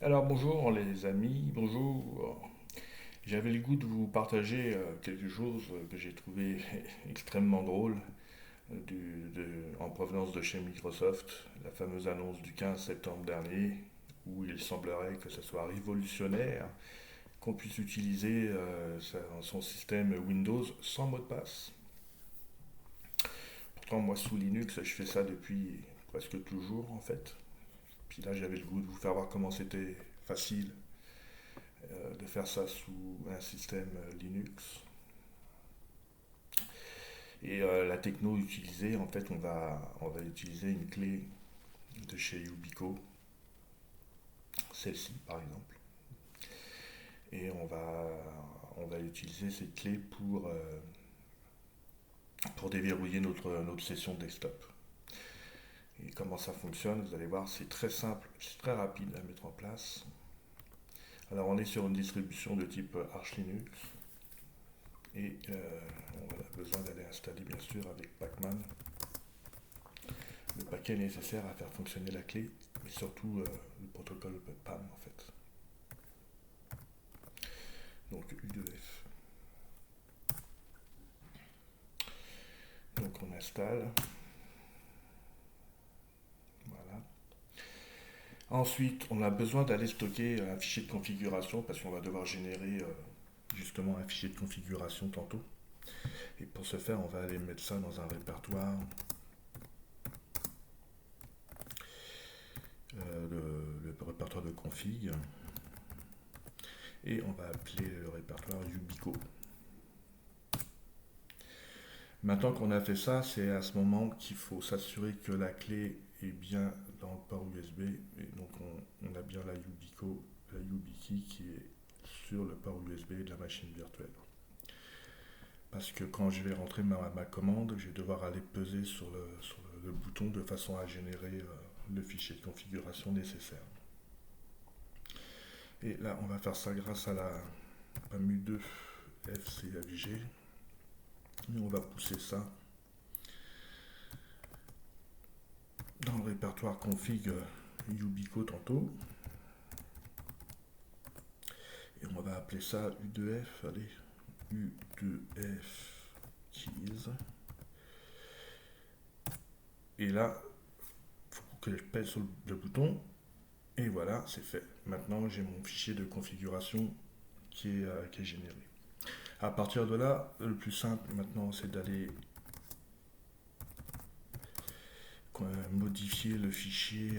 Alors bonjour les amis, bonjour. J'avais le goût de vous partager quelque chose que j'ai trouvé extrêmement drôle en provenance de chez Microsoft, la fameuse annonce du 15 septembre dernier, où il semblerait que ce soit révolutionnaire, qu'on puisse utiliser son système Windows sans mot de passe. Pourtant moi sous Linux je fais ça depuis presque toujours en fait. Puis là j'avais le goût de vous faire voir comment c'était facile de faire ça sous un système Linux. Et la techno utilisée, en fait, on va utiliser une clé de chez Yubico, celle-ci par exemple. Et on va utiliser cette clé pour déverrouiller notre session desktop. Et comment ça fonctionne, vous allez voir, c'est très simple, c'est très rapide à mettre en place. Alors on est sur une distribution de type Arch Linux. Et on a besoin d'aller installer bien sûr avec Pacman le paquet nécessaire à faire fonctionner la clé, mais surtout le protocole PAM en fait. Donc U2F. Donc on installe. Voilà. Ensuite, on a besoin d'aller stocker un fichier de configuration parce qu'on va devoir générer justement un fichier de configuration tantôt. Et pour ce faire, on va aller mettre ça dans un répertoire, le répertoire de config, et on va appeler le répertoire Yubico. Maintenant qu'on a fait ça, c'est à ce moment qu'il faut s'assurer que la clé est bien dans le port USB. Et donc on a bien la Yubico, la YubiKey qui est sur le port USB de la machine virtuelle. Parce que quand je vais rentrer ma commande, je vais devoir aller peser sur le bouton de façon à générer le fichier de configuration nécessaire. Et là, on va faire ça grâce à la PAMU2 FCFG. Et on va pousser ça dans le répertoire config Yubico tantôt. Et on va appeler ça U2F, allez, U2F keys. Et là, il faut que je pèse sur le bouton. Et voilà, c'est fait. Maintenant, j'ai mon fichier de configuration qui est généré. À partir de là, le plus simple maintenant, c'est d'aller modifier le fichier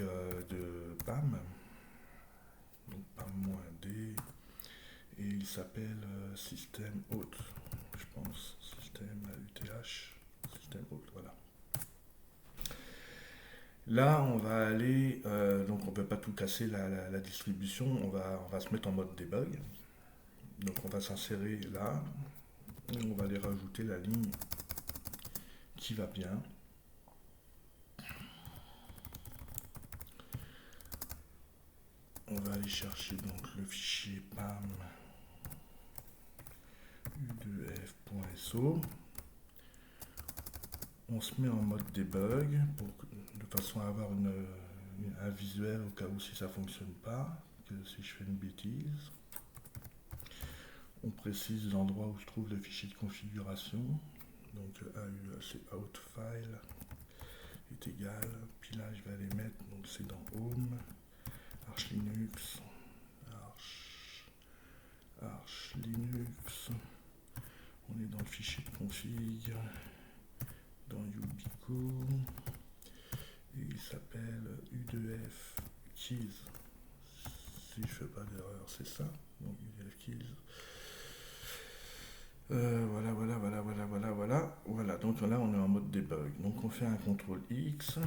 de PAM. Donc PAM-D. Et il s'appelle système hôte, je pense. Système UTH. Système hôte, voilà. Là, on va aller, donc on ne peut pas tout casser la distribution, on va se mettre en mode debug. Donc on va s'insérer là, et on va aller rajouter la ligne qui va bien. On va aller chercher donc le fichier PAM u2f.so. On se met en mode debug de façon à avoir un visuel au cas où si ça ne fonctionne pas, que si je fais une bêtise. On précise l'endroit où se trouve le fichier de configuration. Donc c'est outFile est égal. Puis là je vais aller mettre, donc c'est dans Home, Arch Linux, Arch Linux. On est dans le fichier de config, dans Yubico. Et il s'appelle U2F Keys. Si je fais pas d'erreur, c'est ça. Donc U2F Keys. Voilà, donc là on est en mode debug. Donc on fait un CTRL X,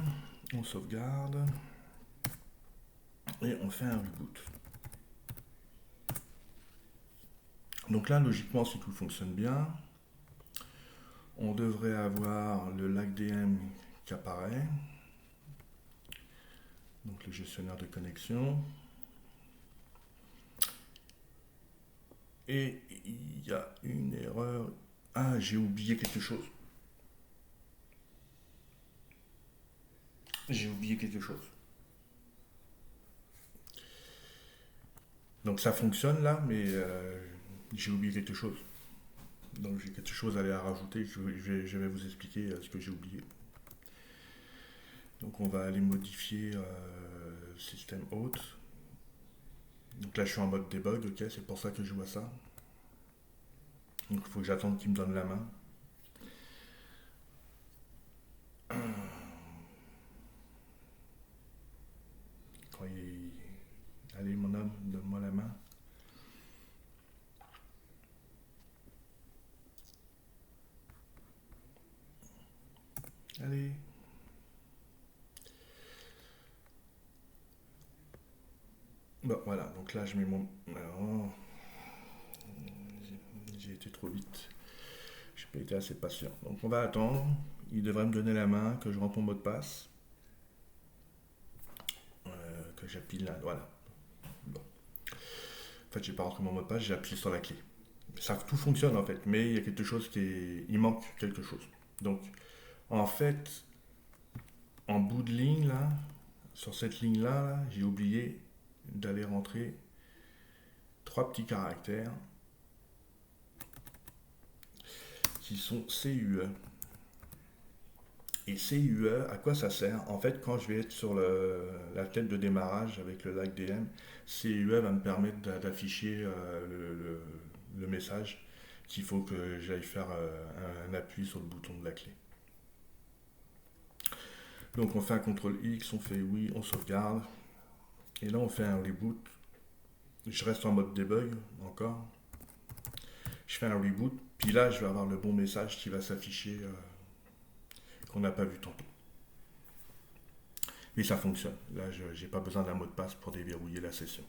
on sauvegarde et on fait un reboot. Donc là, logiquement, si tout fonctionne bien, on devrait avoir le LACDM qui apparaît, donc le gestionnaire de connexion. Et il y a une erreur. Ah, j'ai oublié quelque chose. J'ai oublié quelque chose. Donc ça fonctionne là, mais j'ai oublié quelque chose. Donc j'ai quelque chose à aller à rajouter. Je vais vous expliquer ce que j'ai oublié. Donc on va aller modifier système hôte. Donc là je suis en mode debug, ok, c'est pour ça que je vois ça. Donc il faut que j'attende qu'il me donne la main. Quand il... Allez mon homme, donne-moi la main. Allez. Bon voilà, donc là je mets mon... Oh, j'ai été trop vite. J'ai pas été assez patient. Donc on va attendre. Il devrait me donner la main, que je rentre mon mot de passe. Que j'appuie là, voilà. Bon. En fait, j'ai pas rentré mon mot de passe, j'ai appuyé sur la clé. Ça, tout fonctionne en fait, mais il y a quelque chose qui est... Il manque quelque chose. Donc, en fait, en bout de ligne, là, sur cette ligne-là, là, j'ai oublié d'aller rentrer trois petits caractères qui sont CUE. Et CUE, à quoi ça sert? En fait, quand je vais être sur la tête de démarrage avec le lag DM, CUE va me permettre d'afficher le message qu'il faut que j'aille faire un appui sur le bouton de la clé. Donc on fait un CTRL X, on fait oui, on sauvegarde. Et là on fait un reboot. Je reste en mode debug encore. Je fais un reboot. Puis là je vais avoir le bon message qui va s'afficher qu'on n'a pas vu tantôt. Et ça fonctionne. Là je n'ai pas besoin d'un mot de passe pour déverrouiller la session.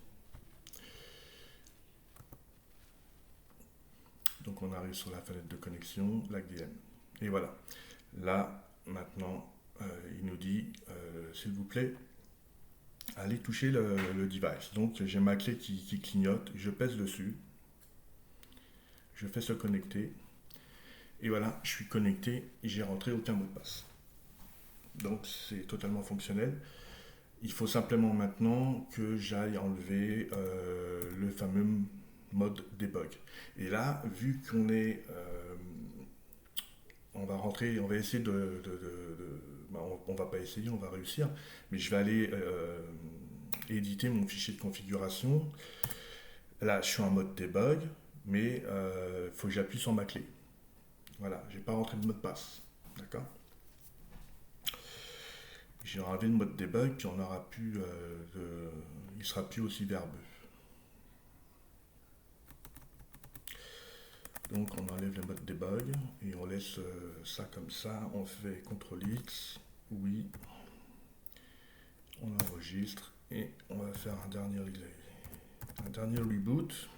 Donc on arrive sur la fenêtre de connexion, LACDM. Et voilà. Là maintenant il nous dit s'il vous plaît allez toucher le device. Donc j'ai ma clé qui clignote, je pèse dessus, je fais se connecter, et voilà, je suis connecté, j'ai rentré aucun mot de passe. Donc c'est totalement fonctionnel. Il faut simplement maintenant que j'aille enlever le fameux mode debug. Et là, vu qu'on est... on va rentrer, on va essayer ben, on va pas essayer, on va réussir, mais je vais aller éditer mon fichier de configuration. Là, je suis en mode debug, mais il faut que j'appuie sur ma clé. Voilà, j'ai pas rentré de mot de passe. D'accord. J'ai enlevé le mode debug, puis on aura pu. Il sera plus aussi verbeux. Donc on enlève le mode debug et on laisse ça comme ça. On fait CTRL X, oui. On enregistre et on va faire un dernier reboot.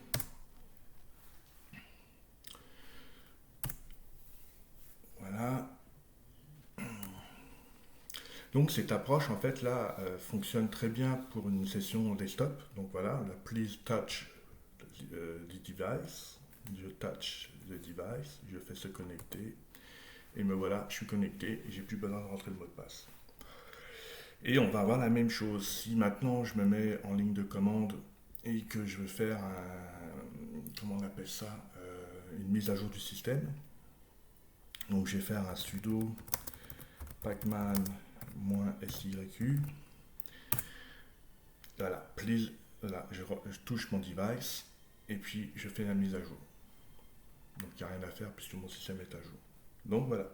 Voilà. Donc cette approche en fait là fonctionne très bien pour une session desktop. Donc voilà, la please touch the device. Je touch the device, je fais se connecter et me voilà, je suis connecté et j'ai plus besoin de rentrer le mot de passe. Et on va avoir la même chose. Si maintenant je me mets en ligne de commande et que je veux faire comment on appelle ça, une mise à jour du système. Donc je vais faire un sudo pacman-syu. Voilà, please, là, je touche mon device et puis je fais la mise à jour. Donc il n'y a rien à faire puisque mon système est à jour. Donc voilà.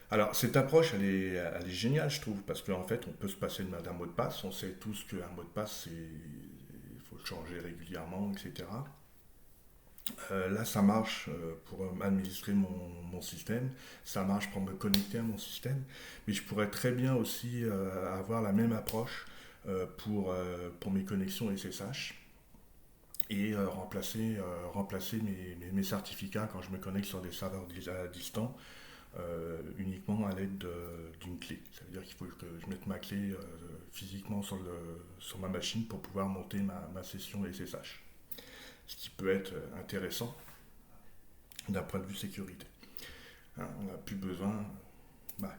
Alors cette approche elle est géniale je trouve parce qu'en fait on peut se passer d'un mot de passe. On sait tous qu'un mot de passe il faut le changer régulièrement, etc. Là, ça marche pour administrer mon système, ça marche pour me connecter à mon système, mais je pourrais très bien aussi avoir la même approche pour mes connexions SSH et remplacer mes certificats quand je me connecte sur des serveurs distants uniquement à l'aide d'une clé. Ça veut dire qu'il faut que je mette ma clé physiquement sur ma machine pour pouvoir monter ma session SSH. Ce qui peut être intéressant d'un point de vue sécurité. Hein, on n'a plus besoin. Bah,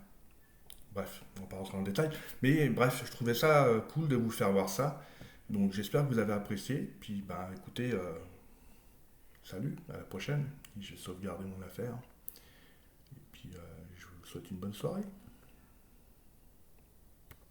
bref, on va pas rentrer en détail. Mais bref, je trouvais ça cool de vous faire voir ça. Donc j'espère que vous avez apprécié. Puis bah écoutez, salut, à la prochaine. Je vais sauvegarder mon affaire. Et puis je vous souhaite une bonne soirée.